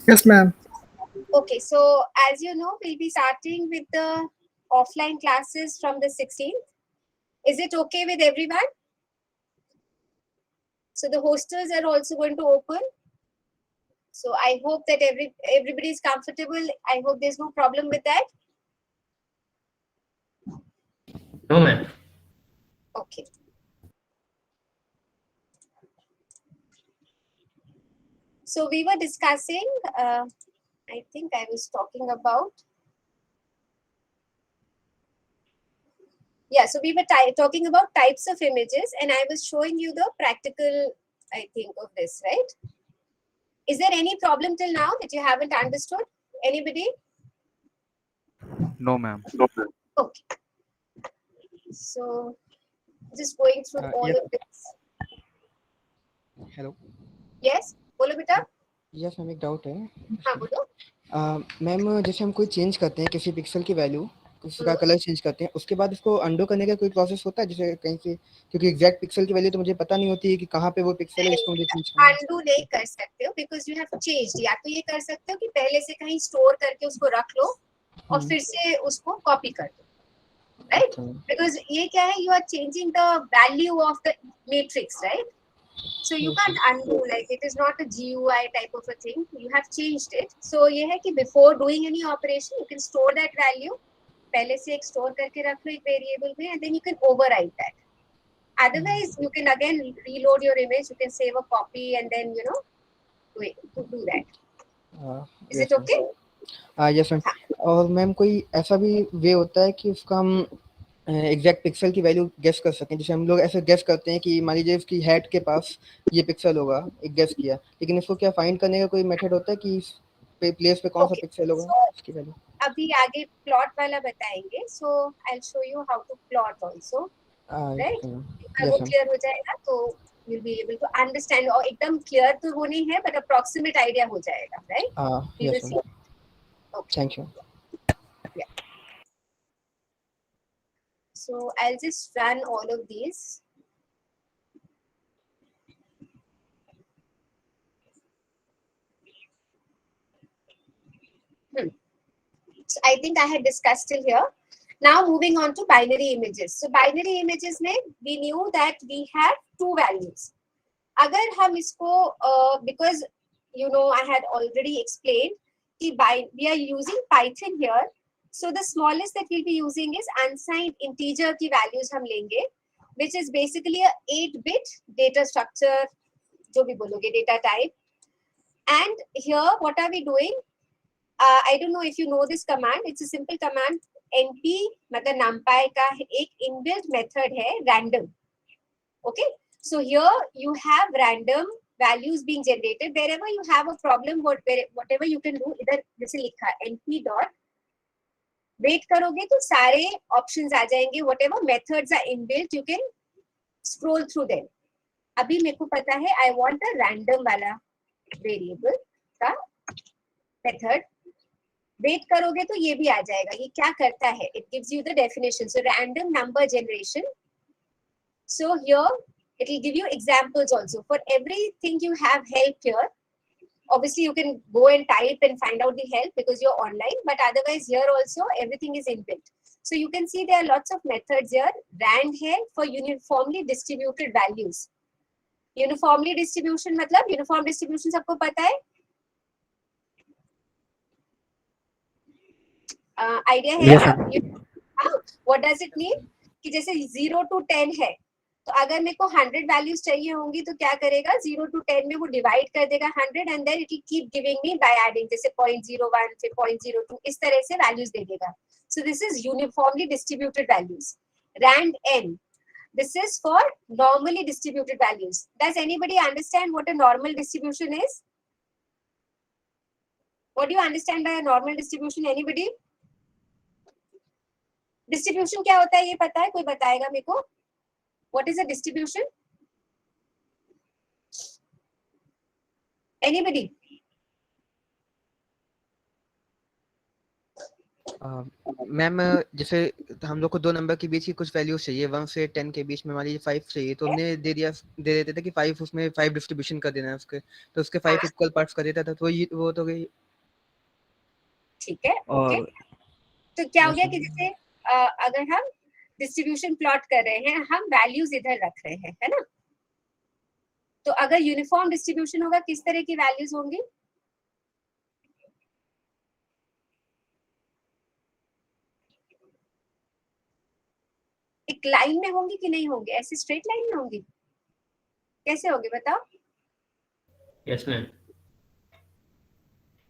Yes, ma'am. Okay, so as you know, we'll be starting with the offline classes from the 16th. Is it okay with everyone? So the hostels are also going to open. So I hope that everybody is comfortable. I hope there's no problem with that. No, ma'am. Okay. So we were discussing, I think I was talking about, yeah, so we were talking about types of images and I was showing you the practical, I think, of this, right? Is there any problem till now that you haven't understood? Anybody? No, ma'am. Okay. So just going through all Yes. of this. Hello. Yes? बोलो बेटा. Yes ma'am, एक doubt है. हाँ बोलो. Ma'am, जैसे हम कोई change करते हैं किसी पिक्सल की वैल्यू, उसका हम्म. कलर चेंज करते हैं, उसके बाद उसको अंडो करने का कोई प्रोसेस होता है? जैसे कहीं से, क्योंकि एग्जैक्ट पिक्सल की वैल्यू तो मुझे पता नहीं होती है कि कहाँ पे वो पिक्सल है जिसको मुझे चेंज करना है. अनडू नहीं कर सकते हो बिकॉज यू हैव चेंज्ड. या तो ये कर सकते हो कि पहले से कहीं स्टोर करके उसको रख लो और फिर से उसको कॉपी कर दो. राइट? बिकॉज ये क्या है, you are changing the value of the matrix, right? So you can't undo, like it is not a GUI type of a thing. You have changed it. So ये है कि before doing any operation, you can store that value. पहले से एक store करके रख लो एक variable में, and then you can override that. Otherwise, you can again reload your image. You can save a copy and then do that. Is it okay? Yes ma'am. और ma'am कोई ऐसा भी वे होता है कि उसका हम एग्जैक्ट पिक्सल की वैल्यू गेस कर सकें? जैसे हम लोग ऐसे गेस करते हैं कि मान लीजिए उसकी हेड के पास ये पिक्सल होगा, एक गेस किया, लेकिन इसको क्या फाइंड करने का कोई मेथड होता है कि इस प्लेस पे कौन सा Okay. पिक्सल होगा So उसकी वैल्यू? अभी आगे plot वाला बताएंगे. So I'll show you how to plot also. Right? वो यस मैम. क्लियर हो जाएगा तो you'll be able to understand. और एकदम क्लियर तो वो नहीं है but approximate idea हो जाएगा, right? We will yes see. Ma'am. Okay. Thank you. Yeah. So I'll just run all of these. So I think I had discussed till here. Now moving on to binary images. So binary images में we knew that we have two values. अगर हम इसको because you know I had already explained कि we are using Python here. So the smallest that we'll be using is unsigned integer की values हम लेंगे, which is basically a 8-bit data structure, जो भी बोलोगे data type. And here what are we doing? I don't know if you know this command. It's a simple command. np मतलब numpy का एक inbuilt method है random. Okay, so here you have random values being generated. Wherever you have a problem, whatever you can do, इधर जैसे लिखा है np dot wait करोगे तो सारे options आ जाएंगे. Whatever methods are inbuilt, you can scroll through them. अभी मेरे को पता है I want a random वाला variable का method. वेट करोगे तो ये भी आ जाएगा. ये क्या करता है? It gives you the definition. So random number generation. So here it will give you examples also. For everything you have help here. Obviously you can go and type and find out the help because you're online. But otherwise here also everything is inbuilt. So you can see there are lots of methods here. Rand है for uniformly distributed values. Uniformly distribution मतलब uniform distribution सबको पता है? Idea है? Yes, ma'am. What does it mean? कि जैसे 0 to 10 है तो अगर मेरे को 100 वैल्यूज चाहिए होंगी तो क्या करेगा? 0 to 10 में वो डिवाइड कर देगा 100 and then it will keep giving me by adding. जैसे 0.01 फिर 0.02 इस तरह से वैल्यूज दे देगा. So this is uniformly distributed values. Rand n, this is for normally distributed values. Does anybody understand what a normal distribution is? What do you understand by a normal distribution? Anybody? Distribution क्या होता है ये पता है? कोई बताएगा मेरे को? What is a distribution? Anybody? Ma'am जैसे हम लोग को दो नंबर के बीच की कुछ वैल्यू चाहिए, 1 से 10 के बीच में, मान लीजिए 5 चाहिए, तो हमने दे देते थे कि 5 उसमें 5 डिस्ट्रीब्यूशन कर देना है उसके, तो उसके 5 इक्वल पार्ट्स कर देता था, तो वो तो गई। ठीक है, ओके। और तो क्या हो गया कि जैसे अगर हम डिस्ट्रीब्यूशन प्लॉट कर रहे हैं, हम वैल्यूज इधर रख रहे हैं, है ना। तो अगर यूनिफॉर्म डिस्ट्रीब्यूशन होगा, किस तरह की वैल्यूज होंगी? एक लाइन में होंगी कि नहीं होंगी? ऐसे स्ट्रेट लाइन में होंगी? कैसे होंगे बताओ? Yes, ma'am.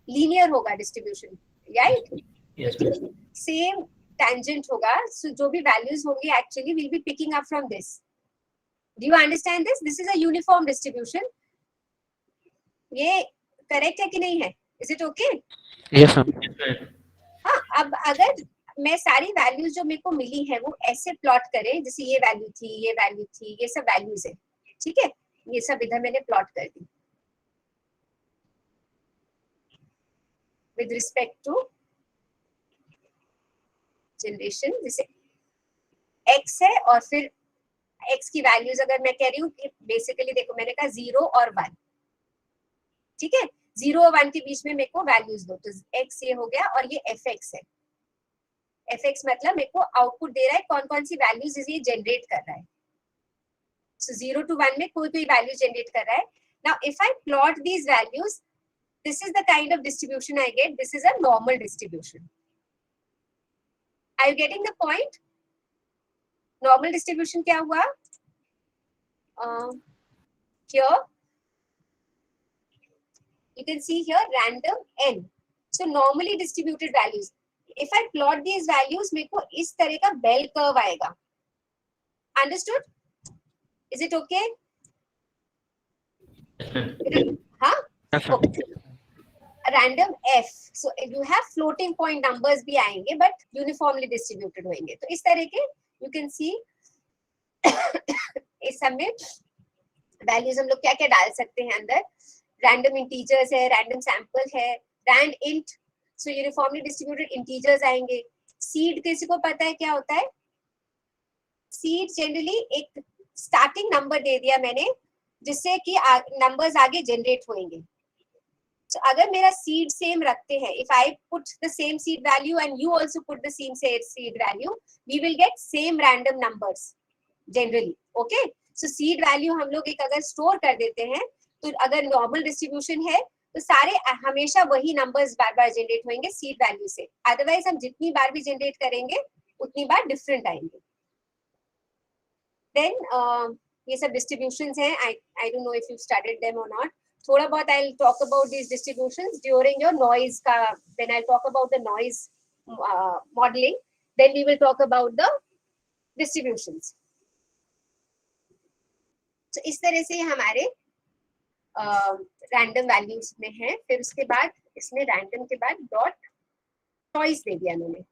लीनियर होगा डिस्ट्रीब्यूशन, राइट? Yes, क्योंकि ma'am. सेम टेंजेंट होगा, सो जो भी वैल्यूज होंगी actually will be picking up from this. Do you understand this? This is a uniform distribution. ये करेक्ट है कि नहीं है? Is it okay? Yes ma'am. Yes, ma'am. हाँ, अब अगर मैं सारी वैल्यूज जो मेरे को मिली है वो ऐसे प्लॉट करें, जैसे ये वैल्यू थी, ये वैल्यू थी, ये सब वैल्यूज है, ठीक है, ये सब इधर मैंने प्लॉट कर दी विद रिस्पेक्ट टू जनरेशन। जैसे x है और फिर x की वैल्यूज अगर मैं कह रही हूँ कि बेसिकली देखो मैंने कहा 0 और 1, ठीक है, 0 और 1 के बीच में मेरे को वैल्यूज दो, तो x ये हो गया और ये fx है। fx मतलब मेरे को आउटपुट दे रहा है कौन कौन सी वैल्यूज ये जनरेट कर रहा है। So 0 to 1 में कोई कोई वैल्यू जनरेट कर रहा है। Now if I plot these values, this is the kind of distribution I get. This is a normal distribution. Are you getting the point? Normal distribution क्या हुआ? Here you can see here random n. So normally distributed values. If I plot these values, मेरे को इस तरह का bell curve आएगा. Understood? Is it okay? Yes, ma'am. हाँ? Okay. Random f. So you have floating point numbers भी आएंगे, but uniformly distributed होंगे. तो इस तरह के you can see इस सब में वैल्यूज हम लोग क्या क्या डाल सकते हैं अंदर। रैंडम इंटीजर्स है, रैंडम सैंपल है, रैंड इंट, सो यूनिफॉर्मली डिस्ट्रीब्यूटेड इंटीजर्स आएंगे। सीड किसी को पता है क्या होता है? सीड जनरली एक स्टार्टिंग नंबर दे दिया मैंने जिससे कि नंबर्स आगे जनरेट होंगे। So, अगर मेरा सीड सेम रखते हैं, if I put the same seed value and you also put the same seed value, we will get same random numbers generally. Okay? So seed value हम लोग एक अगर स्टोर कर देते हैं, तो अगर नॉर्मल डिस्ट्रीब्यूशन है तो सारे हमेशा वही नंबर्स बार बार जनरेट होंगे सीड वैल्यू से। अदरवाइज हम जितनी बार भी जनरेट करेंगे उतनी बार डिफरेंट आएंगे। देन ये सब डिस्ट्रीब्यूशंस हैं। I don't know if you studied them or not. थोड़ा बहुत I'll talk about these distributions during your noise का, when I'll talk about the noise modeling, then we will talk about the distributions. So इस तरह से हमारे random values में है। फिर उसके बाद इसमें रैंडम के बाद डॉट चॉइस दे दिया मैंने।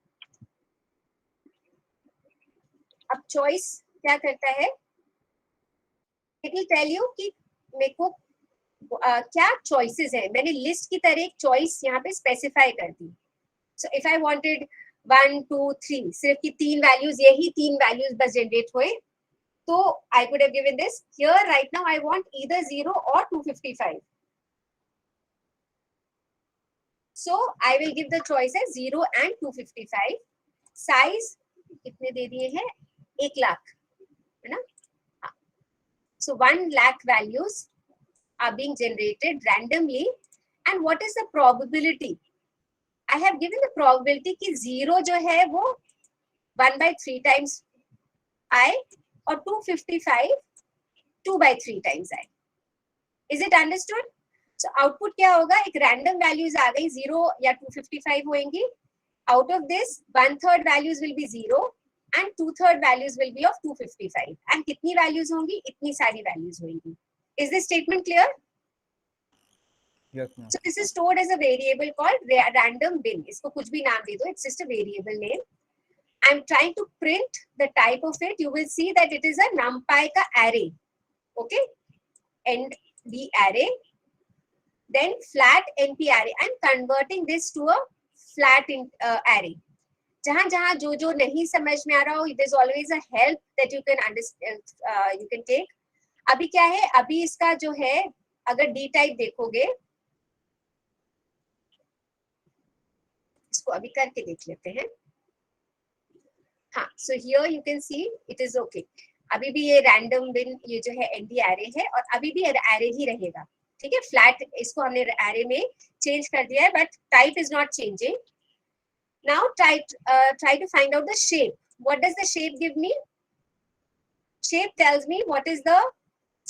अब चॉइस क्या करता है? इट विल टेल यू कि मेरे को क्या चॉइसेस है। मैंने लिस्ट की तरह एक चॉइस यहाँ पे स्पेसिफाई कर दी। सो इफ आई वांटेड 1 2 3 सिर्फ की 3 वैल्यूज, यही 3 वैल्यूज बस जनरेट हुए, तो I could have given this. Here right now I want either 0 or 255. So I will give the choice as 0 and 255. Size कितने दे दिए हैं? 1 लाख, है ना? So 1 lakh values are being generated randomly. And what is the probability? I have given the probability कि 0 जो है वो 1/3 times I और 255 2/3 times I. Is it understood? So output क्या होगा? एक random values आ गई 0 या 255 होंगी. Out of this 1/3 values will be 0 and 2/3 values will be of 255. And कितनी values होंगी? इतनी सारी values होंगी. Is this statement clear? Yes, ma'am. So this is stored as a variable called random bin. इसको कुछ भी नाम दे दो. It's just a variable name. I'm trying to print the type of it. You will see that it is a NumPy का array. Okay? And the array, then flat NP array. I'm converting this to a flat array. जहां जहां जो जो नहीं समझ में आ रहा हो, there's always a help that you can understand, you can take. अभी क्या है, अभी इसका जो है, अगर डी टाइप देखोगे, इसको अभी करके देख लेते हैं. हाँ, so here you can see it is okay. अभी भी ये रैंडम बिन, ये जो है एनडी एरे है, और अभी भी एरे ही रहेगा. ठीक है, फ्लैट इसको हमने एरे में चेंज कर दिया है, but type is not changing. Now try to find out the shape. What does the shape give me? Shape tells me what is the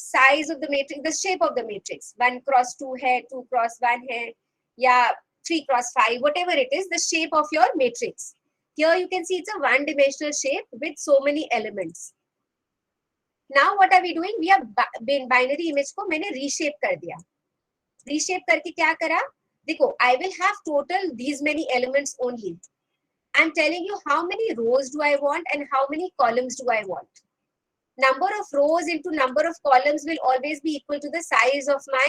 size of the matrix, the shape of the matrix. 1 cross 2 है, 2 cross 1 है, या 3 cross 5, whatever it is, the shape of your matrix. Here you can see it's a one-dimensional shape with so many elements. Now what are we doing? We have binary image को मैंने reshape कर दिया. Reshape करके क्या करा? देखो, I will have total these many elements only. I'm telling you how many rows do I want and how many columns do I want. Number of rows into number of columns will always be equal to the size of my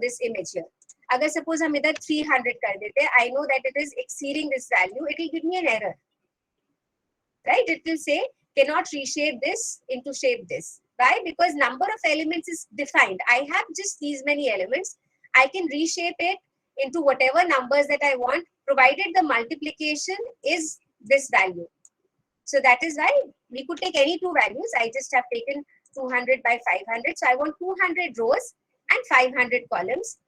this image here. अगर suppose हम इधर 300 कर देते, I know that it is exceeding this value. It will give me an error, right? It will say cannot reshape this into shape this. Why? Because number of elements is defined. I have just these many elements. I can reshape it into whatever numbers that I want, provided the multiplication is this value. So that is why we could take any two values. I just have taken 200 by 500. So I want 200 rows and 500 columns.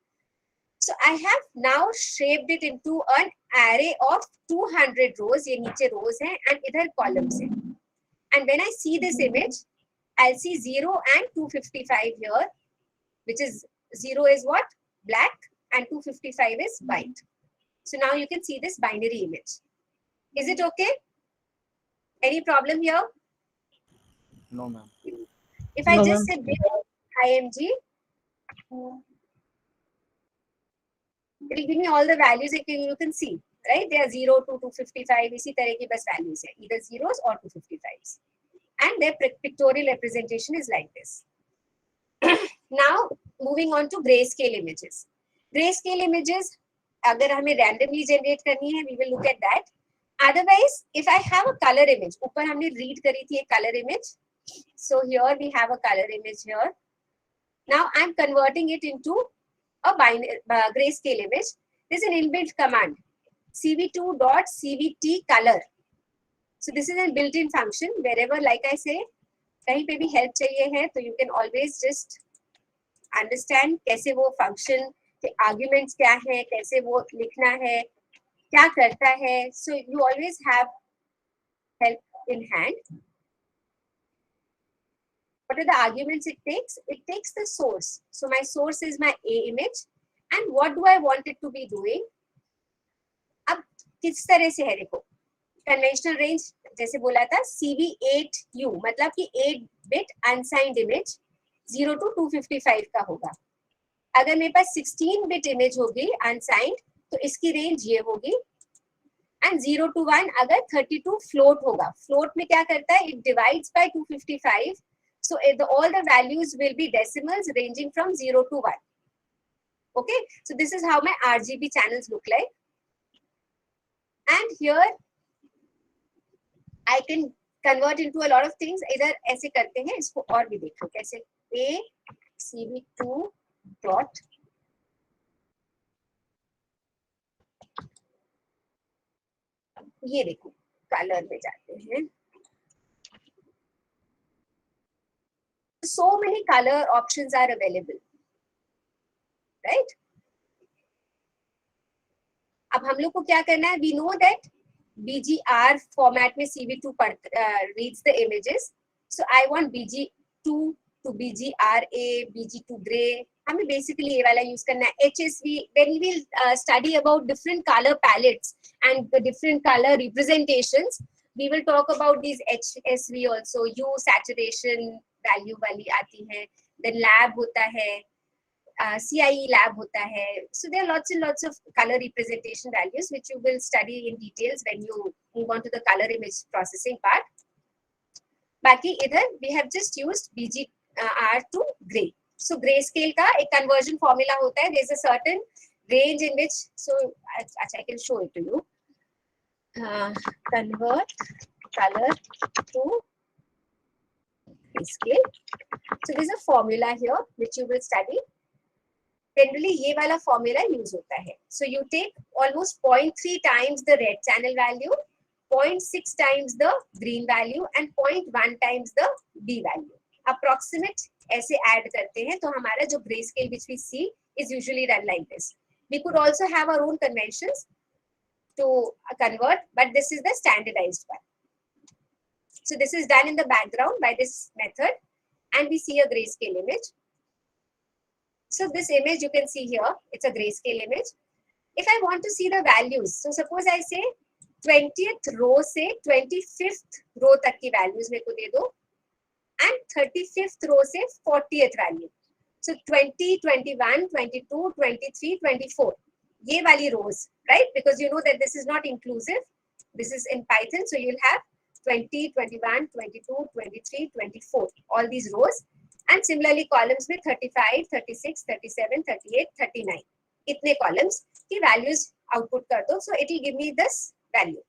So I have now shaped it into an array of 200 rows. ये नीचे rows हैं and इधर columns हैं. And when I see this image, I'll see 0 and 255 here, which is 0 is what? Black, and 255 is white. So now you can see this binary image. Is it okay? Any problem here? No, ma'am. If I just say big IMG, it will give me all the values you can see, right? They are 0 to 255. इसी तरह की बस values है, either zeros or 255s. And their pictorial representation is like this. Now moving on to grayscale images. Grayscale images, अगर हमें randomly generate करनी है, we will look at that. Otherwise, if I have a color image, ऊपर हमने read करी थी एक color image. So here we have a color image here. Now I'm converting it into a grayscale image. There's an inbuilt command, cv2.cvt color. So this is a built-in function. Wherever, like I say, कहीं पे भी help चाहिए है, तो you can always just understand कैसे वो function के arguments क्या है, कैसे वो लिखना है, क्या करता है. So you always have help in hand. What are the arguments it takes? It takes the source. So my source is my A image. And what do I want it to be doing? अब किस तरह से है देखो. Conventional range जैसे बोला था CV8U, मतलब कि 8-bit unsigned image 0 to 255 का होगा. अगर मेरे पास 16-bit image होगी unsigned, तो इसकी range ये होगी. And 0 to 1 अगर 32 float होगा. Float में क्या करता है? It divides by 255. So all the values will be decimals ranging from 0 to 1. Okay, so this is how my RGB channels look like. And here I can convert into a lot of things. इधर ऐसे करते हैं, इसको और भी देखो कैसे. A CV2 dot ये देखो कलर में जाते हैं. So many color options are available, right? अब हम लोग को क्या करना है? We know that BGR format में CV2 reads the images. So I want BG2 to BGRA, BG2 gray. हमें basically ये वाला use करना है. HSV, when we will study about different color palettes and the different color representations, we will talk about these HSV also. U saturation value वाली आती है. Then lab होता है. CIE lab होता है. So there are lots and lots of color representation values which you will study in details when you move on to the color image processing part. बाकी इधर we have just used BGR to gray. So grayscale का एक conversion formula होता है. There is a certain range in which, so I can show it to you. convert color to grayscale. So there's a formula here which you will study. Generally ये वाला formula use होता है. So you take almost 0.3 times the red channel value, 0.6 times the green value and 0.1 times the B value. Approximate ऐसे add करते हैं तो हमारा जो grayscale which we see is usually done like this. We could also have our own conventions to convert, but this is the standardized one. So this is done in the background by this method and we see a grayscale image. So this image you can see here, it's a grayscale image. If I want to see the values, so suppose I say 20th row से 25th row तक की values मेरे को दे दो and 35th row से 40th value. So 20, 21, 22, 23, 24. ये वाली rows, right? Because you know that this is not inclusive. This is in Python, so you'll have 20, 21, 22, 23, 24. All these rows. And similarly columns में 35, 36, 37, 38, 39. इतने columns की values output कर दो. So it will give me this value.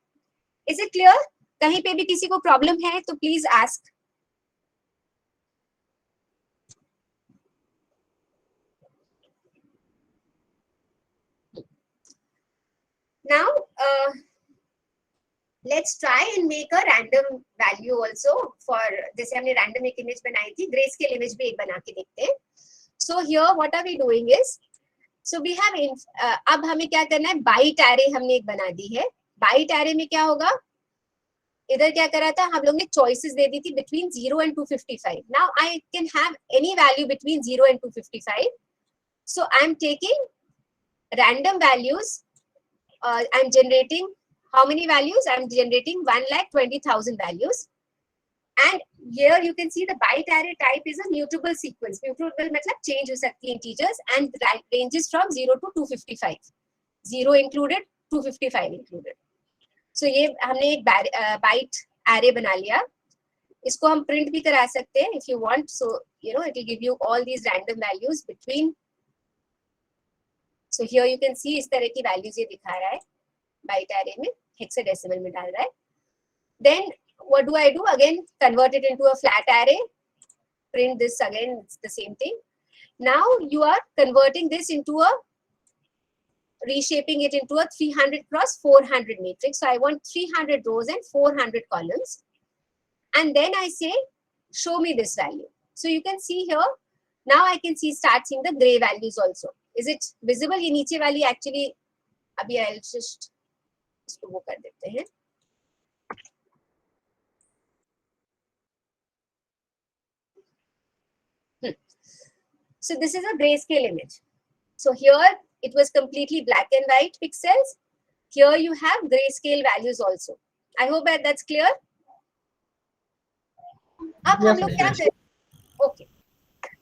Is it clear? कहीं पे भी किसी को problem है तो please ask. Now let's try and make a random value also for जैसे हमने random एक image बनाई थी, grayscale image भी एक बना के देखते हैं. So here what are we doing is, so we have अब हमें क्या करना है, byte array हमने एक बना दी है. Byte array में क्या होगा, इधर क्या करा था हम लोग ने choices दे दी थी between 0 and 255. Now I can have any value between 0 and 255. So I'm taking random values. I'm generating how many values? I'm generating 1,20,000 values. And here you can see the byte array type is a mutable sequence. Mutable मतलब change हो सकती है integers and ranges from 0 to 255. 0 included, 255 included. So ये हमने एक byte array बना लिया. इसको हम print भी करा सकते हैं if you want. So you know it will give you all these random values between. So here you can see इस तरह की values ये दिखा रहा है byte array में, hexadecimal में डाल रहा है. Then what do I do? Again convert it into a flat array, print this again, it's the same thing. Now you are converting this into a, reshaping it into a 300 cross 400 matrix. So I want 300 rows and 400 columns. And then I say, show me this value. So you can see here, now I can start seeing the gray values also. Is it visible? ये नीचे वाली actually, अभी I'll just इसको वो कर देते हैं. So this is a grayscale image. So here it was completely black and white pixels. Here you have grayscale values also. I hope that that's clear. अब हम लोग क्या करें? Okay.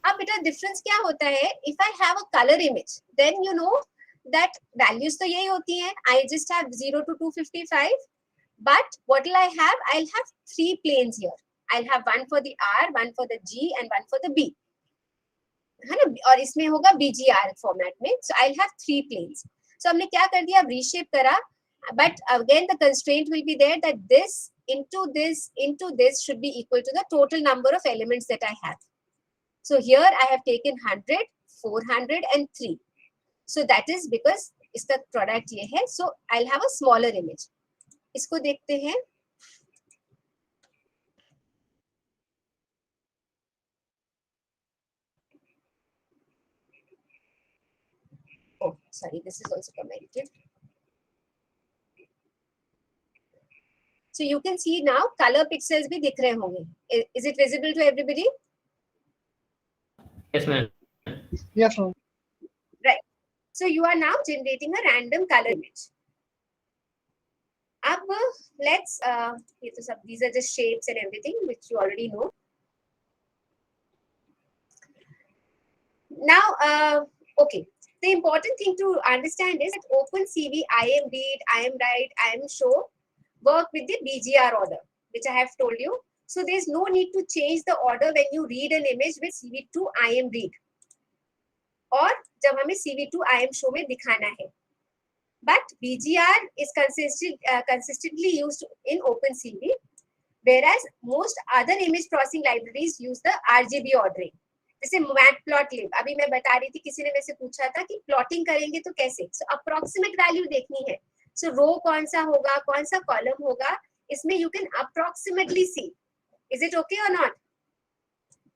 अब बेटा difference क्या होता है? If I have a color image, then you know that values तो यही होती हैं. I just have 0 to 255. But what will I have? I'll have 3 planes here. I'll have one for the R, one for the G, and one for the B. है ना? और इसमें होगा BGR format में. So I'll have 3 planes. So हमने क्या कर दिया? Reshape करा. But again the constraint will be there that this into this should be equal to the total number of elements that I have. So here I have taken 100, 400 and 3. So that is because इसका product ये है. So I'll have a smaller image. इसको देखते हैं. Oh, sorry, this is also commented. So you can see now color pixels भी दिख रहे होंगे. Is it visible to everybody? Yes, ma'am. Yes, ma'am. Right. So you are now generating a random color image. अब let's ये तो सब these are just shapes and everything which you already know. Now okay. The important thing to understand is that OpenCV, IMRead, IMWrite, IMShow work with the BGR order, which I have told you. So there's no need to change the order when you read an image with CV2 IMRead. और जब हमें CV2 IMShow में दिखाना है. but BGR is consistently used in OpenCV, whereas most other image processing libraries use the RGB ordering. जैसे matplotlib, अभी मैं बता रही थी, किसी ने मेरे से पूछा था कि प्लॉटिंग करेंगे तो कैसे, सो अप्रोक्सीमेट वैल्यू देखनी है, सो रो कौन सा होगा, कौन सा कॉलम होगा, इसमें you can approximately see. Is it okay और नॉट?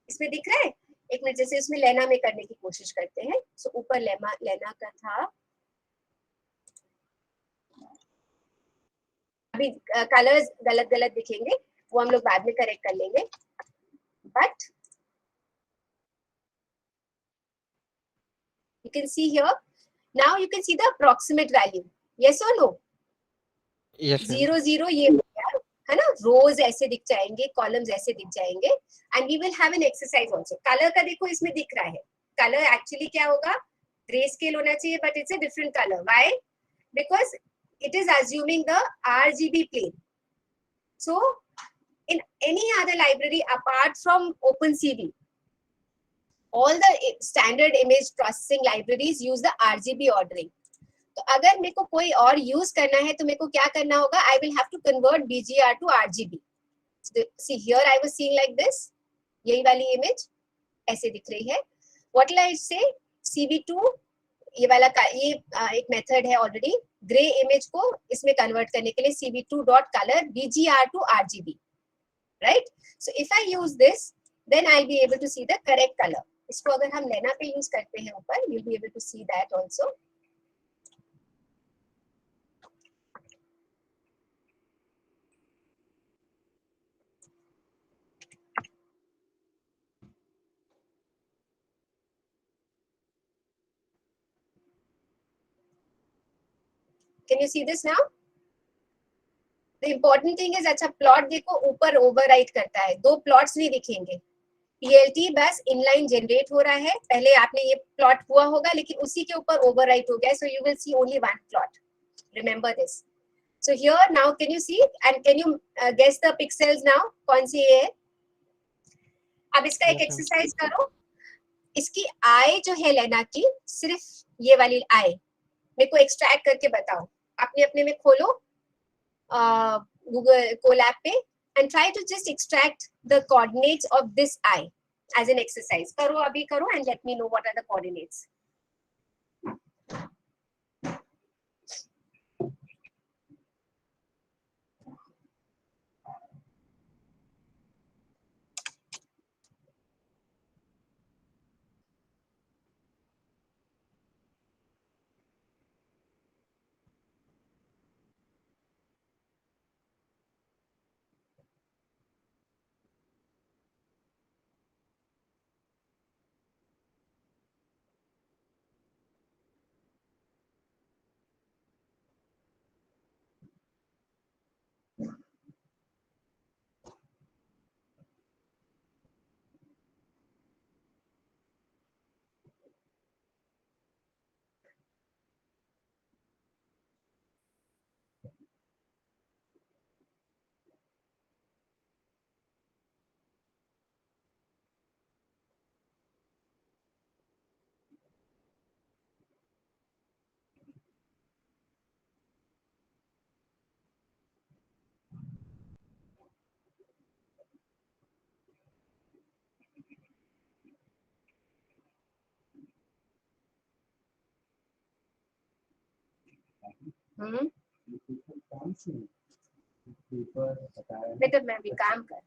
इसमें दिख रहा है? एक मिनट, जैसे उसमें लेना में करने की कोशिश करते हैं. सो ऊपर लेना का था, अभी कलर्स गलत गलत दिखेंगे, वो हम लोग बाद में करेक्ट कर लेंगे. But you can see here, now you can see the approximate value. Yes or no? Yes, ma'am. 0 0 ये हो गया है ना, रोज ऐसे दिख जाएंगे, कॉलम्स ऐसे दिख जाएंगे. And we will have an exercise also. Colour का देखो इसमें दिख रहा है, कलर एक्चुअली क्या होगा, ग्रे स्केल होना चाहिए, but it's a different colour. Why? Because it is assuming the RGB plane. So in any other library apart from OpenCV, all the standard image processing libraries use the RGB ordering. तो अगर मेरे को कोई और use करना है तो मेरे को क्या करना होगा, I will have to convert BGR to RGB. So, see here I was seeing like this, यही वाली इमेज ऐसे दिख रही है. What will I say? CV2 ये वाला ये एक मेथड है ऑलरेडी, ग्रे इमेज को इसमें कन्वर्ट करने के लिए CV2.color BGR to RGB, right? So if I use this, then I'll be able to see the correct color. इसको अगर हम लेना पे यूज करते हैं ऊपर, you'll be able to see that also. Can you see this now? The important thing is, अच्छा plot देखो ऊपर ओवरराइट करता है, दो प्लॉट्स नहीं दिखेंगे. PLT बस इनलाइन जनरेट हो रहा है, पहले आपने ये प्लॉट हुआ होगा लेकिन उसी के ऊपर ओवरराइट हो गया, so you will see only one plot. Remember this. So here now can you see and can you guess the pixels now? कौन सी ये है? अब इसका एक एक्सरसाइज करो. इसकी आई जो है लेना की, सिर्फ ये वाली आई मेरे को एक्सट्रैक्ट करके बताओ. अपने अपने में खोलो Google Colab पे and try to just extract the coordinates of this eye as an exercise. करो अभी करो and let me know what are the coordinates. बेटा मैं भी काम कर.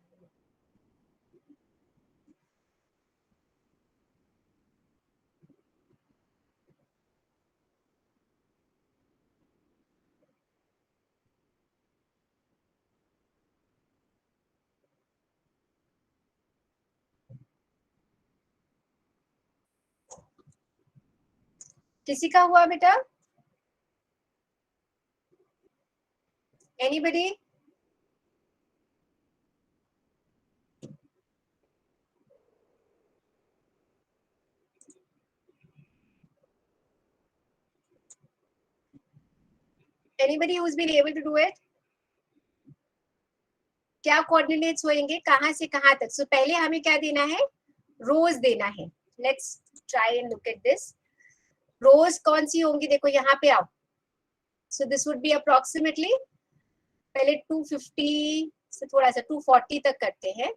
किसी का हुआ बेटा? Anybody? Anybody who's been able to do it? क्या कोऑर्डिनेट्स होंगे, कहां से कहां तक? सो पहले हमें क्या देना है, रोज देना है. Let's try and look at this. रोज कौन सी होंगी, देखो यहाँ पे आओ. So this would be approximately, पहले 250 से थोड़ा सा 240 तक करते हैं.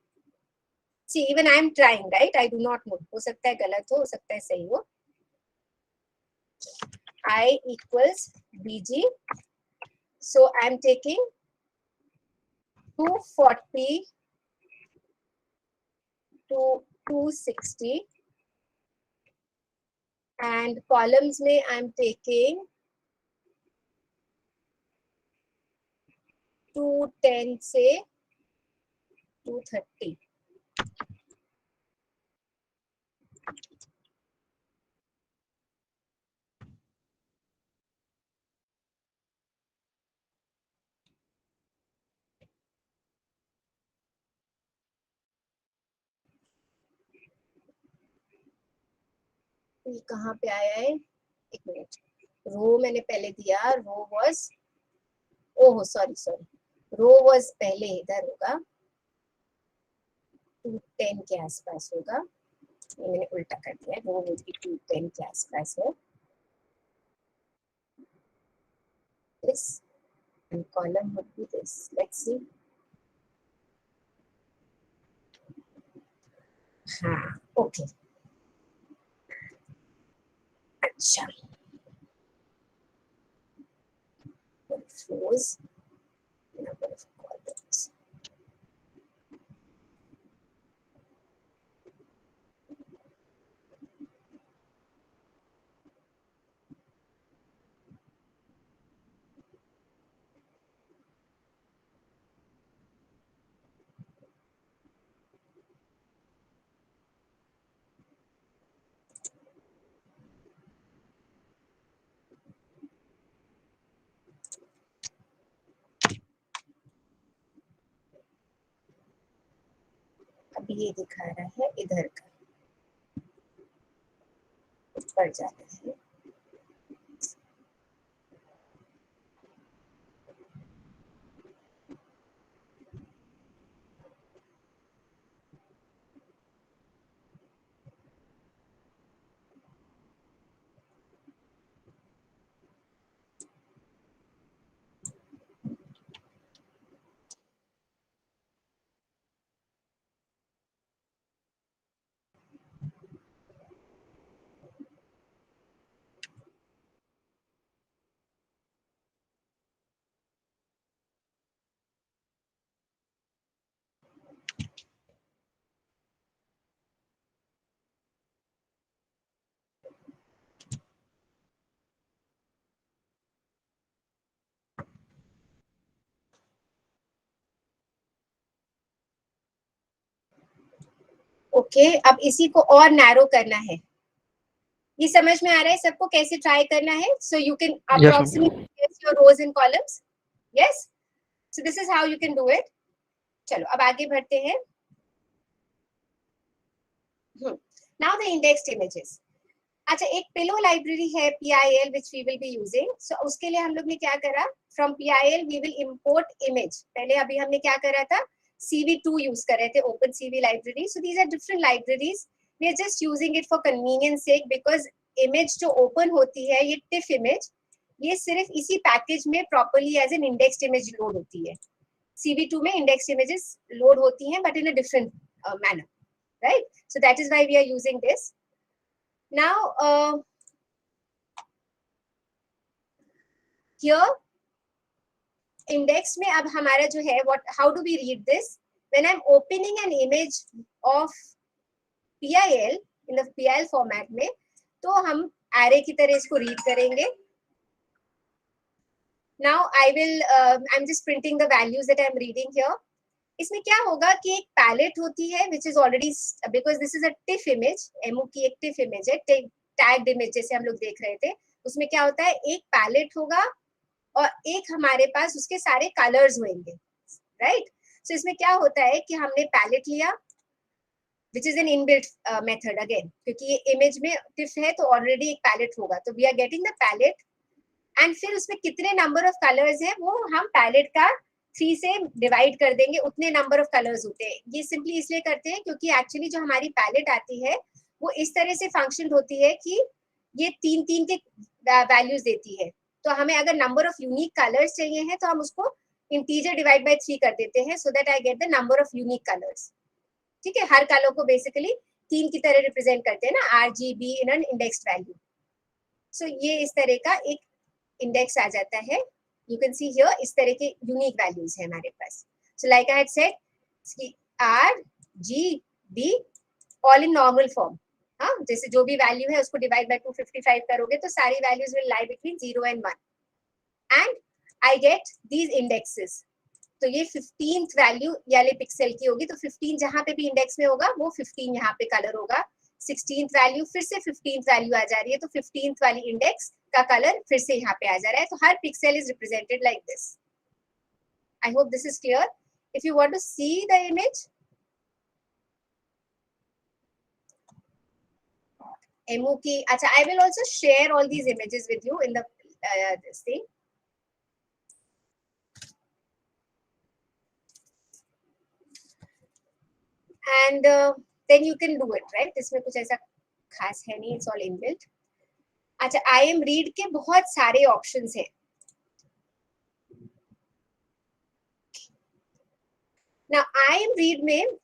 See, even I am trying, right? I do not know. हो सकता है गलत हो सकता है सही हो. I equals BG. So I am taking 240 to 260, and columns में I am taking 210 से 230. ये कहाँ पे आया है? एक मिनट. रो मैंने पहले दिया. Row was, oh sorry, row was पहले इधर होगा, 210 के आसपास होगा. ये मैंने उल्टा कर दिया. रो वुड बी 210 के आसपास है. This and column would be this. Let's see. हाँ, okay. अच्छा. Flows. Number of columns. अब ये दिखा रहा है इधर का, ऊपर जाता है. ओके, अब इसी को और नैरो करना है. ये समझ में आ रहा है सबको कैसे ट्राई करना है? So you can approximate your rows and columns. Yes, so this is how you can do it. चलो अब आगे बढ़ते हैं. Now the indexed images. अच्छा, एक पिलो लाइब्रेरी है PIL which we will be using. So उसके लिए हम लोग ने क्या करा? From PIL we will import image. पहले अभी हमने क्या करा था? CV2 यूज कर रहे थे, OpenCV library. So these are different libraries. We are just using it for convenience sake because image जो open होती है, ये TIFF image, ये सिर्फ इसी पैकेज में properly as an indexed image load होती है. CV2 में indexed images load होती हैं, but in a different manner, right? So that is why we are using this. Now, here index में अब हमारा जो है, how do we read this? When I'm opening an image of PIL in the PIL format में, तो हम array की तरह इसको read करेंगे. Now I'm just printing the values that I'm reading here. इसमें क्या होगा कि एक पैलेट होती है which is already, because this is a TIFF image, MO की एक TIFF image है, tagged image जैसे हम लोग देख रहे थे. उसमें क्या होता है, एक पैलेट होगा और एक हमारे पास उसके सारे कलर्स होंगे, राइट? सो इसमें क्या होता है कि हमने पैलेट लिया which is an inbuilt method again, क्योंकि ये इमेज में TIFF है तो ऑलरेडी एक पैलेट होगा. तो we are getting the palette, and फिर उसमें कितने नंबर ऑफ कलर्स हैं वो हम पैलेट का 3 से डिवाइड कर देंगे, उतने नंबर ऑफ कलर्स होते हैं. ये सिंपली इसलिए करते हैं क्योंकि एक्चुअली जो हमारी पैलेट आती है वो इस तरह से फंक्शन होती है कि ये 3 के वैल्यूज देती है. तो हमें अगर नंबर ऑफ यूनिक कलर्स चाहिए हैं तो हम उसको इंटीजर डिवाइड बाय 3 कर देते हैं, so that I get the number of unique colours. ठीक है, हर कलर को बेसिकली 3 की तरह रिप्रेजेंट करते हैं ना, RGB in an indexed value. So ये इस तरह का एक इंडेक्स आ जाता है. यू कैन सी हियर इस तरह के यूनिक वैल्यूज है हमारे पास. So like I had said RGB all in normal form. हाँ, जैसे जो भी वैल्यू है उसको डिवाइड बाय 255 करोगे तो सारी values will lie between 0 and 1 and I get these indexes. तो ये 15th वैल्यू वाले पिक्सल की होगी, तो 15 जहां पे भी इंडेक्स में होगा वो 15 यहाँ पे कलर होगा. 16th वैल्यू फिर से 15th वैल्यू आ जा रही है, तो 15th वाली इंडेक्स का कलर फिर से यहाँ पे आ जा रहा है. तो हर pixel is represented like this. I hope this is clear. If you want to see the image, एमओ की, अच्छा, I will also share all these images with you in the this thing. And then you can do it, right? इसमें कुछ ऐसा खास है नहीं, it's all inbuilt. अच्छा, IMRead के बहुत सारे ऑप्शंस हैं. Now IMRead में,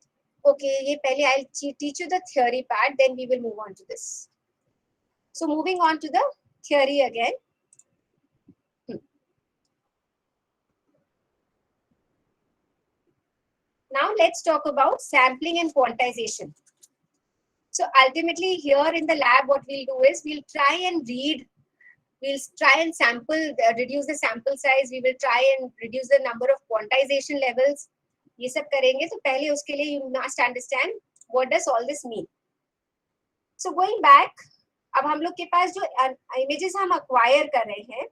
okay, ये पहले I'll teach you the theory part, then we will move on to this. So moving on to the theory again. Now let's talk about sampling and quantization. So ultimately here in the lab what we'll do is we'll try and sample, reduce the sample size, we will try and reduce the number of quantization levels. ये सब करेंगे. तो पहले उसके लिए you must understand what does all this mean. So going back, अब हम लोग के पास जो images हम acquire कर रहे हैं,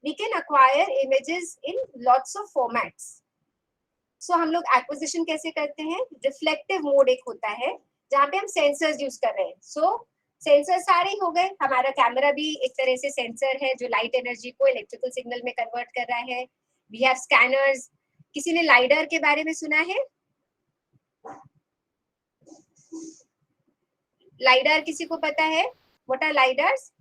we can acquire images in lots of formats. So हम लोग एक्विजिशन कैसे करते हैं? रिफ्लेक्टिव मोड एक होता है जहाँ पे हम सेंसर्स यूज कर रहे हैं. सो सेंसर सारे हो गए. हमारा कैमरा भी एक तरह से सेंसर है जो लाइट एनर्जी को इलेक्ट्रिकल सिग्नल में कन्वर्ट कर रहा है. We have scanners. किसी ने लाइडर के बारे में सुना है? लाइडर किसी को पता है? What are lidars?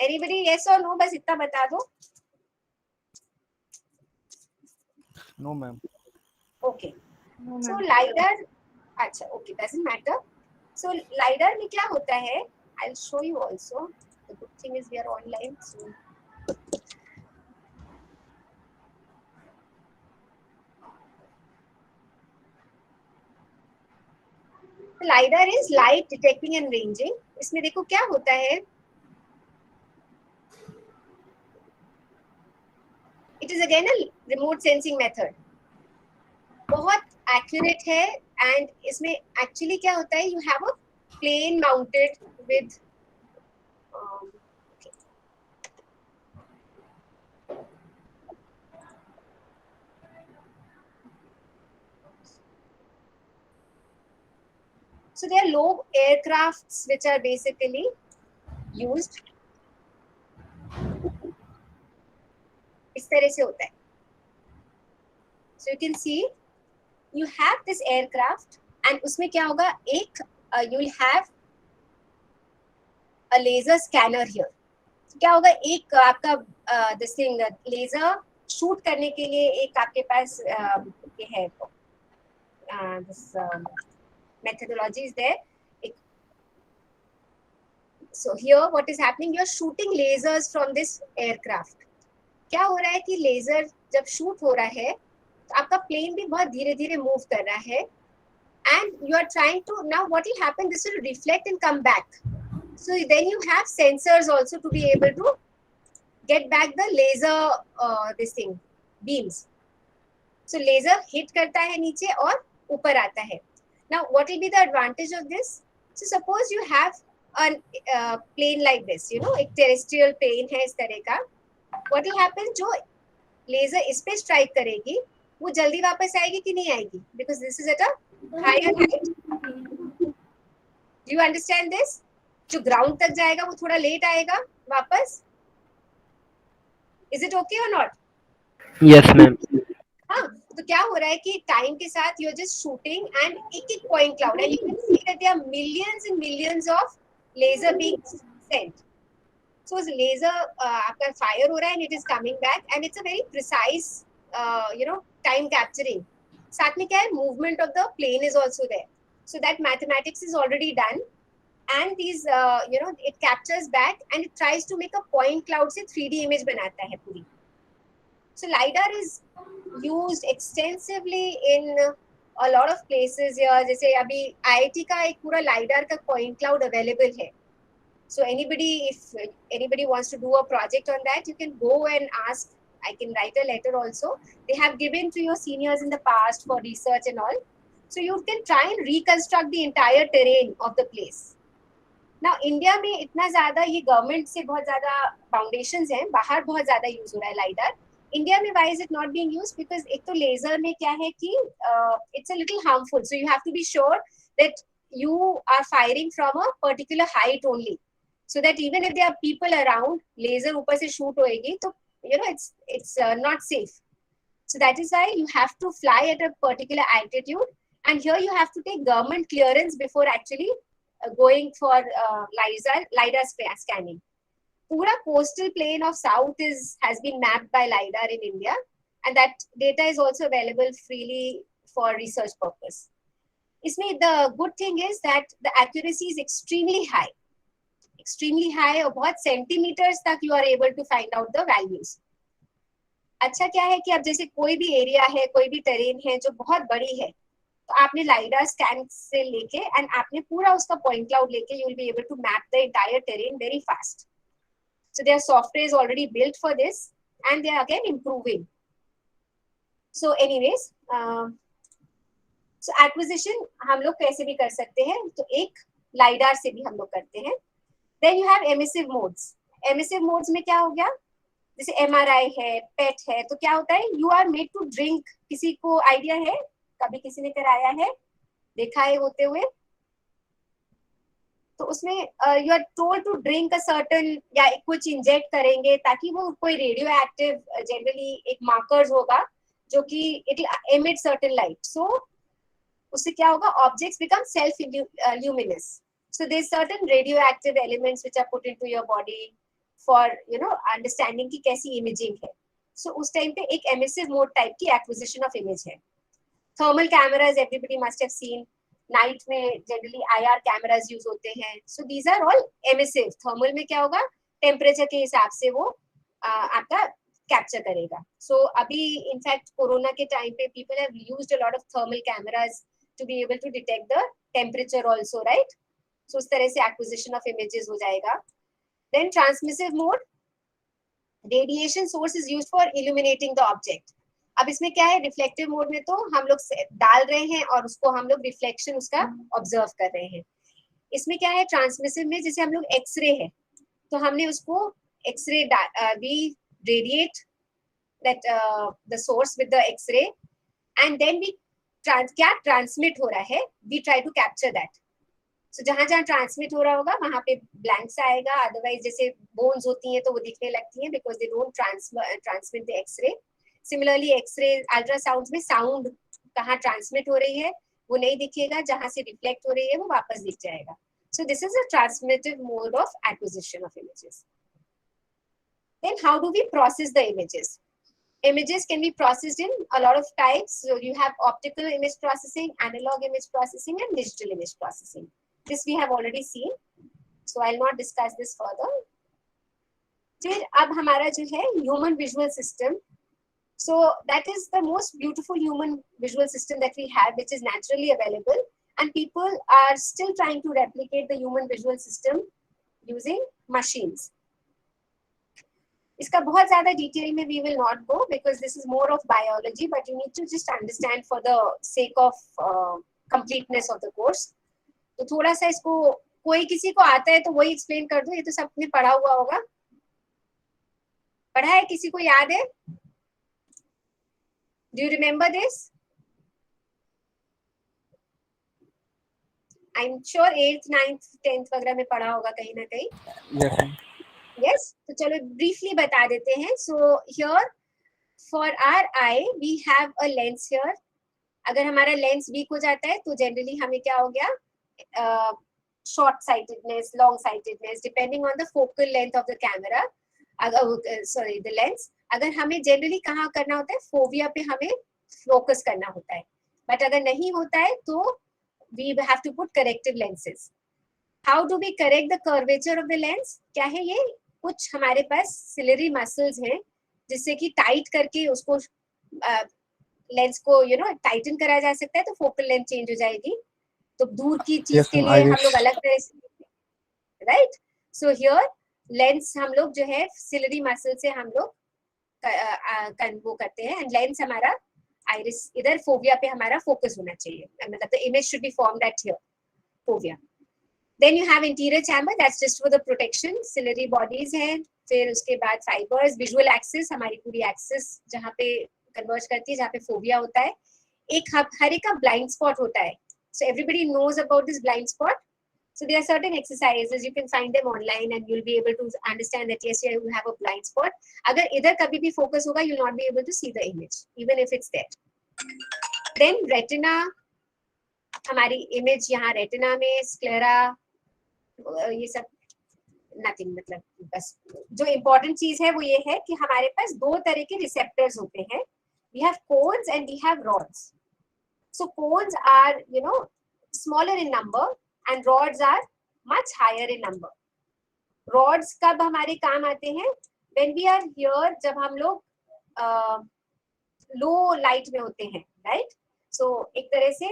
Anybody? Yes और नो? बस इतना बता दो. No, ma'am. Okay. So LiDAR, अच्छा, okay, doesn't matter. So LiDAR में क्या होता है? I'll show you also. The good thing is we are online. So LiDAR is light detecting and ranging. इसमें देखो क्या होता है. It is again a remote sensing method. बहुत accurate है and इसमें actually क्या होता है? You have a plane mounted with okay. So there are low aircrafts which are basically used. इस तरह से होता है. So you can see you have this aircraft and उसमें क्या होगा? एक you will have a laser scanner here. क्या होगा? एक आपका this thing laser shoot करने के लिए एक आपके पास ये है this methodology is there. So here what is happening? You are shooting lasers from this aircraft. क्या हो रहा है कि लेजर जब शूट हो रहा है तो आपका प्लेन भी बहुत धीरे धीरे मूव कर रहा है and you are trying to, now what will happen, this will reflect and come back. So then you have sensors also to be able to get back the laser this thing beams. So laser hit करता है नीचे और ऊपर आता है. Now what will be the advantage of this? So suppose you have a plane like this, you know, एक terrestrial plane है इस तरह का. What will happen? जो लेजर इस पे स्ट्राइक करेगी वो जल्दी वापस आएगी कि नहीं आएगी? Because this is at a higher height. Do you understand this? जो ग्राउंड तक जाएगा वो थोड़ा लेट आएगा वापस. Is it okay or not? Yes, ma'am. हाँ, तो क्या हो रहा है कि टाइम के साथ you're just shooting and एक point cloud and you can see that there are millions and millions of laser being sent. So laser आपका fire हो रहा है and it is coming back and it's a very precise time capturing. साथ में क्या है, movement of the plane is also there. So that mathematics is already done and these it captures back and it tries to make a point cloud से 3D image बनाता है पूरी. So LiDAR is used extensively in a lot of places here. जैसे अभी IIT का एक पूरा LiDAR का point cloud available है. So if anybody wants to do a project on that, you can go and ask. I can write a letter also. They have given to your seniors in the past for research and all. So you can try and reconstruct the entire terrain of the place. Now India में इतना ज़्यादा ये government से बहुत ज़्यादा foundations हैं, बाहर बहुत ज़्यादा use हो रहा है LiDAR. India में why is it not being used? Because एक तो laser में क्या है कि it's a little harmful. So you have to be sure that you are firing from a particular height only. So that even if there are people around, laser ऊपर से shoot होएगी, तो it's not safe. So that is why you have to fly at a particular altitude, and here you have to take government clearance before actually going for LiDAR scanning. Pura coastal plain of south has been mapped by LiDAR in India, and that data is also available freely for research purpose. इसमें the good thing is that the accuracy is extremely high और बहुत centimeters तक you are able to find out the values. अच्छा क्या है कि अब जैसे कोई भी एरिया है, कोई भी टेरेन है जो बहुत बड़ी है, तो आपने LiDAR स्कैन से लेके एंड आपने पूरा उसका पॉइंट क्लाउड लेके you will be able to map the entire terrain very fast. So their software is already built for this and they are again improving. So anyways, so acquisition हम लोग कैसे भी कर सकते हैं, तो एक LiDAR से भी हम लोग करते हैं. Then you have emissive modes. Emissive modes में क्या हो गया, जैसे MRI है, PET है, तो क्या होता है, you are made to drink. किसी को आइडिया है, कभी किसी ने कराया है, देखा है होते हुए, तो उसमें you are told to drink a certain, या कुछ इंजेक्ट करेंगे ताकि वो कोई रेडियो एक्टिव जनरली एक मार्कर्स होगा जो कि it emit certain light. So उससे क्या होगा, objects become self luminous. So there certain radioactive elements which are put into your body for understanding की कैसी इमेजिंग है. सो उस टाइम पे एक एमिसिव मोड टाइप की एक्विजिशन ऑफ इमेज है. Thermal cameras everybody must have seen. Night में generally IR cameras use होते हैं. So these are all emissive. Thermal में क्या होगा, टेम्परेचर के हिसाब से वो आपका कैप्चर करेगा. सो अभी इनफैक्ट कोरोना के टाइम पे people have used a lot of thermal cameras to be able to detect the temperature also, right. So उस तरह से एक्विजिशन ऑफ इमेजेस हो जाएगा. Then transmissive mode, radiation source is used for illuminating the object. अब इसमें क्या है, reflective mode में तो हम लोग डाल रहे हैं और उसको हम लोग रिफ्लेक्शन उसका ऑब्जर्व कर रहे हैं. इसमें क्या है, ट्रांसमिसिव में जैसे हम लोग एक्सरे है तो हमने उसको X ray we radiate that the source with the X ray and then we क्या ट्रांसमिट हो रहा है, we try to capture that. So जहां जहां ट्रांसमिट हो रहा होगा वहां पे ब्लैंक्स आएगा. अदरवाइज जैसे बोन्स होती हैं तो वो दिखने लगती हैं because they don't transmit the x-ray. Similarly x-ray ultrasound में साउंड कहाँ ट्रांसमिट हो रही है वो नहीं दिखेगा, जहां से रिफ्लेक्ट हो रही है वो वापस दिख जाएगा. So this is a transmissive mode of acquisition of images. Then how do we process the images? Images can be processed in a lot of types. So you have optical image processing, analog image processing, and digital image processing. This we have already seen, so I'll not discuss this further. फिर अब हमारा जो है human visual system. So that is the most beautiful human visual system that we have, which is naturally available, and people are still trying to replicate the human visual system using machines. इसका बहुत ज्यादा detail में we will not go because this is more of biology, but you need to just understand for the sake of completeness of the course. तो थोड़ा सा इसको कोई किसी को आता है तो वही एक्सप्लेन कर दो. ये तो सबने पढ़ा हुआ होगा. पढ़ा है, किसी को याद है? Do you remember this? I'm sure 8th, 9th, 10th वगैरह में पढ़ा होगा कहीं ना कहीं. Yes. Yes, तो चलो briefly बता देते हैं. So here for our eye we have a lens here. अगर हमारा लेंस वीक हो जाता है तो जनरली हमें क्या हो गया, short sightedness, long sightedness, depending on the focal length of the camera. Sorry, the lens. अगर हमें generally कहाँ करना होता है, fovea पे हमें focus करना होता है. But अगर नहीं होता है तो we have to put corrective lenses. How do we correct the curvature of the lens? क्या है ये? कुछ हमारे पास ciliary muscles हैं जिससे कि टाइट करके उसको लेंस को टाइटन करा जा सकता है, तो फोकल लेंथ चेंज हो जाएगी. तो दूर की चीज के लिए हम लोग अलग तरह से, राइट. सो हियर लेंस हम लोग जो है सिलरी मसल से हम लोग वो करते हैं, एंड लेंस हमारा आइरिस इधर फोविया पे हमारा फोकस होना चाहिए, मतलब the image should be formed at here fovea. Then you have interior chamber, that's just for the protection. Ciliary bodies है, फिर उसके बाद फाइबर्स, विजुअल एक्सिस, हमारी पूरी एक्सिस जहाँ पे कन्वर्ज करती है, जहाँ पे फोविया होता है. एक हर एक का ब्लाइंड स्पॉट होता है. So everybody knows about this blind spot. So there are certain exercises, you can find them online and you'll be able to understand that yes, you have a blind spot. अगर इधर कभी भी focus होगा, you'll not be able to see the image, even if it's there. Then retina, हमारी image यहाँ retina में, sclera, ये सब nothing, मतलब बस जो important चीज है वो ये है कि हमारे पास दो तरह के receptors होते हैं. We have cones and we have rods. So cones are, smaller in number and rods are much higher in number. Rods कब हमारे काम आते हैं? When we are here, जब हम लोग low light में होते हैं, right? So एक तरह से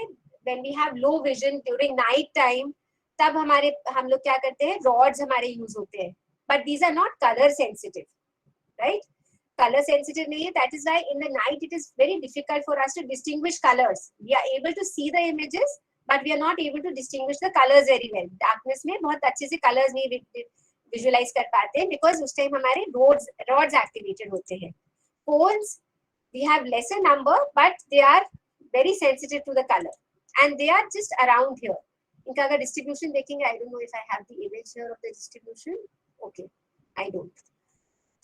when we have low vision during night time, तब हम लोग क्या करते हैं? Rods हमारे use होते हैं. But these are not color sensitive, right? Color sensitive nahi hai. That is why in the night it is very difficult for us to distinguish colors. We are able to see the images, but we are not able to distinguish the colors very well. Darkness में बहुत अच्छे से colors नहीं visualize कर पाते हैं, because उस time हमारे rods activated होते हैं. Cones, we have lesser number, but they are very sensitive to the color, and they are just around here. इनका अगर distribution देखेंगे, I don't know if I have the image here of the distribution. Okay, I don't.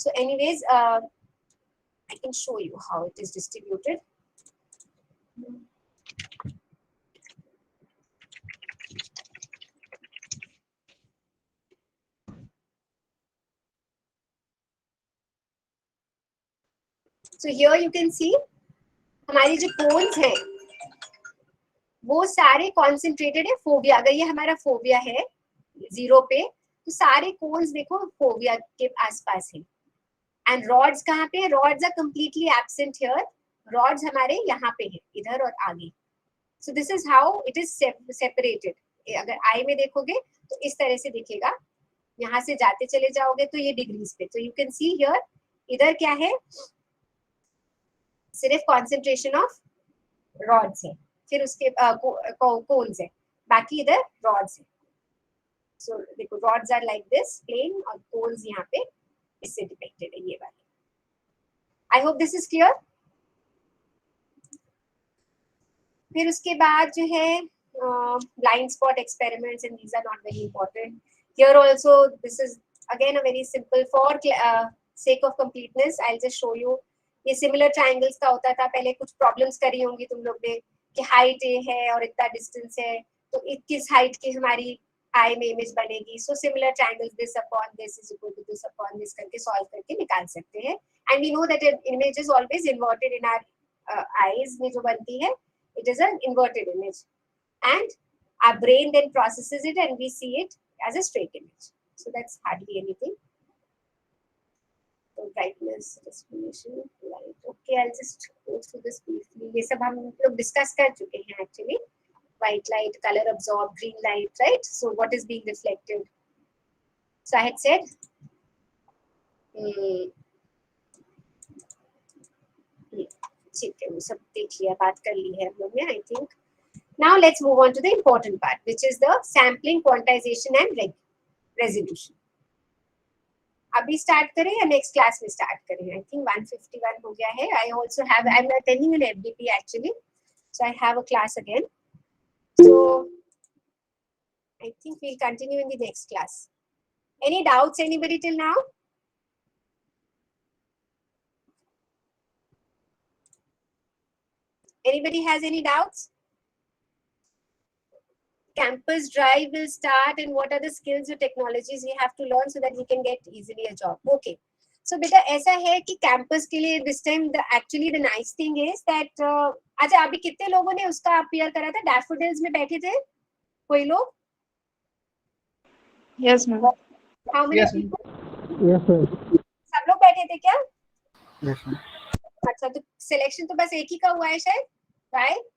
So anyways, I can show you how it is distributed. So here you can see हमारी जो cones हैं वो सारे concentrated है fovea. अगर ये हमारा fovea है 0 पे, तो सारे cones देखो फोविया के आसपास है. And rods कहाँ पे है? Rods are completely absent here. Rods हमारे यहाँ पे है, इधर और आगे. So this is how it is separated. अगर eye में देखोगे तो इस तरह से दिखेगा. यहाँ से जाते चले जाओगे तो ये डिग्रीज पे. So you can see here, इधर क्या है? सिर्फ concentration of rods है. फिर उसके cones है. बाकी इधर rods है. So देखो rods are like this, plain, और cones यहाँ पे इससे डिपेक्टेड है, ये वाले. I hope this is clear. फिर उसके बाद जो है blind spot experiments, and these are not very important. Here also this is again a very simple, for sake of completeness I will just show you. ये similar triangles का होता था पहले. कुछ प्रॉब्लम्स करी होंगी तुम लोग ने कि हाइट ये है और इतना डिस्टेंस है, तो किस हाइट की हमारी आई में इमेज बनेगी. So similar triangles, this upon this is equal to this upon this करके सॉल्व करके निकाल सकते हैं. And we know that image is always inverted in our eyes में जो बनती है, it is an inverted image, and our brain then processes it and we see it as a straight image. So that's hardly anything. तो brightness, discrimination, light, okay, I will just go through this briefly. ये सब हम लोग discuss कर चुके हैं actually. White light, color absorbed, green light, right? So what is being reflected? So I had said, ठीक है, वो सब देख लिया, बात कर ली है हम लोग ने, I think. Now let's move on to the important part, which is the sampling, quantization and resolution. अभी स्टार्ट करें या नेक्स्ट क्लास में स्टार्ट करें? I think 151 हो गया है. I also have, I'm attending an FDP actually, so I have a class again. So I think we'll continue in the next class. Any doubts, anybody till now? Anybody has any doubts? campus drive will start and what are the skills or technologies we have to learn so that we can get easily a job. Okay. So बेटा ऐसा है कि campus के लिए this time actually the nice thing is that अच्छा अभी कितने लोगों ने उसका अपीयर करा था? डैफोडिल्स में बैठे थे कोई लोग? Yes, ma'am. How many Yes, people? Yes, sir. सब लोग बैठे थे क्या? Yes, sir. अच्छा तो सिलेक्शन तो बस एक ही का हुआ है शायद, राइट?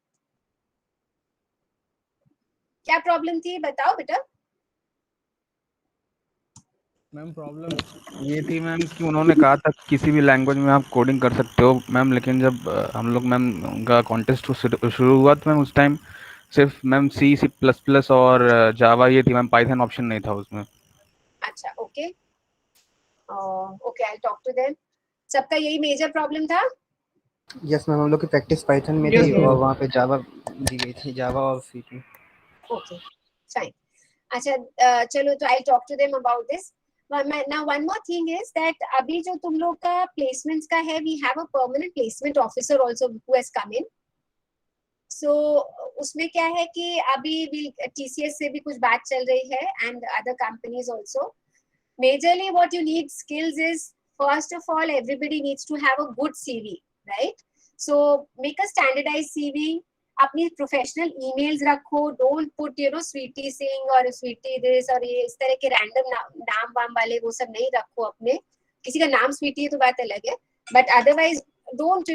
क्या प्रॉब्लम थी बताओ बेटा? मैम प्रॉब्लम ये थी मैम कि उन्होंने कहा था कि किसी भी लैंग्वेज में आप कोडिंग कर सकते हो मैम, लेकिन जब हम लोग मैम उनका कॉन्टेस्ट शुरू हुआ तो मैम उस टाइम सिर्फ मैम C++ और जावा ये थी मैम, पाइथन ऑप्शन नहीं था उसमें। अच्छा okay okay I talk to them. सबका यही मेजर प्रॉब्लम था? Yes, मैम हम लोग की प्रैक्टिस पाइथन में Yes, थी ma'am. और वहाँ पे जावा दी गई थी, जावा और C की। Okay fine. अच्छा चलो तो I talk to them about this. Now one more thing is that अभी जो तुम लोग का placements का है, we have a permanent placement officer also who has come in. So उसमें क्या है कि अभी TCS से भी कुछ बात चल रही है and other companies also. Majorly what you need skills is, first of all, everybody needs to have a good CV, right? So make a standardized CV. अपनी प्रोफेशनल ईमेल्स रखो, डोंट पुट स्वीटी सिंह और स्वीटी दिस और ये इस तरह के random नाम वाम वाले वो सब नहीं रखो अपने। किसी का नाम स्वीटी है तो बात अलग है, बट अदरवाइज डोंट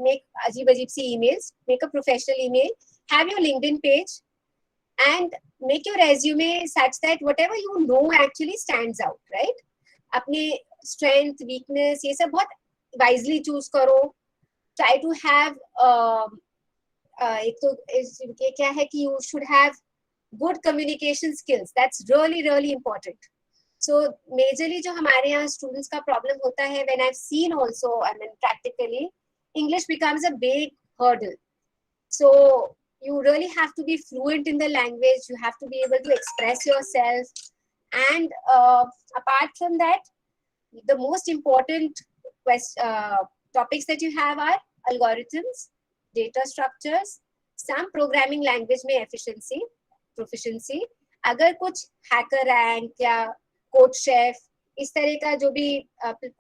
मेक अजीब अजीब सी emails. Make a professional email, have your LinkedIn page and make your resume such that whatever you know actually stands out, right? अपने strength, weakness ये सब बहुत wisely choose करो। Try to have एक तो ये क्या है कि you should have good communication skills. That's really really important. So majorly जो हमारे यहाँ students का problem होता है, when I've seen also, I mean practically, English becomes a big hurdle. So you really have to be fluent in the language. You have to be able to express yourself. And apart from that, the most important topics that you have are algorithms, data structures, some programming language में proficiency. अगर कुछ hacker rank या code chef इस तरह का जो भी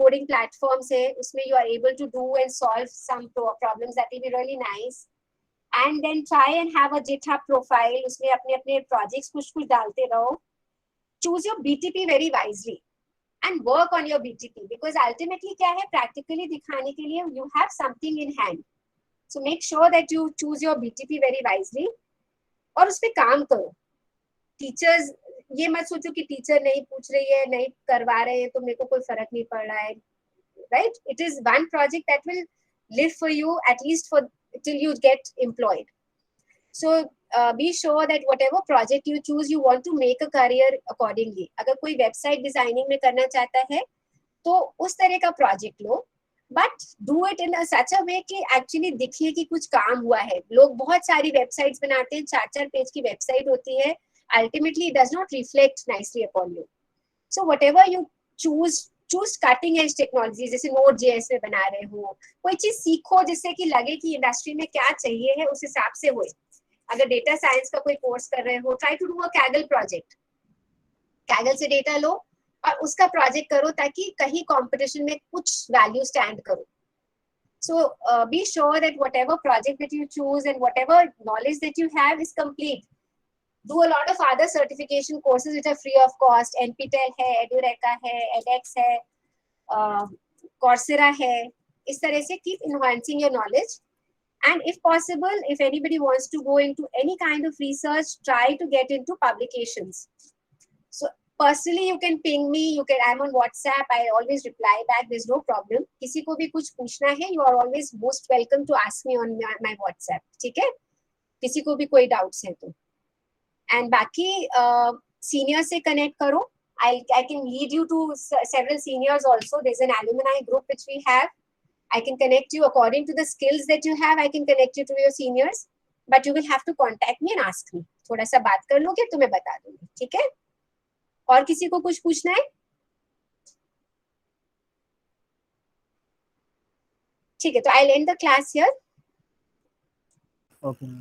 coding platforms है उसमें you are able to do and solve some problems, that will be really nice. And then try and have a GitHub profile. उसमें अपने projects कुछ डालते रहो. Choose your BTP very wisely and work on your BTP, because ultimately क्या है, practically दिखाने के लिए you have something in hand. So make sure that you choose your BTP very wisely और उस पे काम करो. Teachers ये मत सोचो कि टीचर नहीं पूछ रही है, नहीं करवा रहे हैं तो मेरे को कोई फर्क नहीं पड़ रहा है, right? It is one project that will live for you at least for till you get employed. So be sure that whatever project you choose, you want to make a career accordingly. अगर कोई website designing में करना चाहता है तो उस तरह का project low, but do it in a such a way कि actually दिखे कि कुछ काम हुआ है. लोग बहुत सारी websites बनाते हैं, 4-4 पेज की website होती है, ultimately it does not reflect nicely upon you. So whatever you choose cutting edge technology, जैसे Node.js में बना रहे हो, कोई चीज सीखो जिससे कि लगे कि इंडस्ट्री में क्या चाहिए है उस हिसाब से होए. अगर डेटा साइंस का कोई कोर्स कर रहे हो, try to do a Kaggle project. Kaggle से डेटा लो और उसका प्रोजेक्ट करो ताकि कहीं कंपटीशन में कुछ वैल्यू स्टैंड करो. So be sure that whatever project that you choose and whatever knowledge that you have is complete. Do a lot of other certification courses which are free of cost. NPTEL है, Edureka है, edX है, Coursera है. इस तरह से keep enhancing your knowledge. And if possible, if anybody wants to go into any kind of research, try to get into publications. So personally, you can ping me. I'm on WhatsApp. I always reply back. There's no problem. किसी को भी कुछ पूछना है, you are always most welcome to ask me on my WhatsApp. ठीक है? किसी को भी कोई doubts है तो. And बाकी senior से connect करो. I can lead you to several seniors also. There's an alumni group which we have. I can connect you according to the skills that you have. I can connect you to your seniors, but you will have to contact me and ask me. थोड़ा सा बात कर लोगे तो मैं बता दूंगी. ठीक है? और किसी को कुछ पूछना है? ठीक है, तो I'll end the class here. Okay.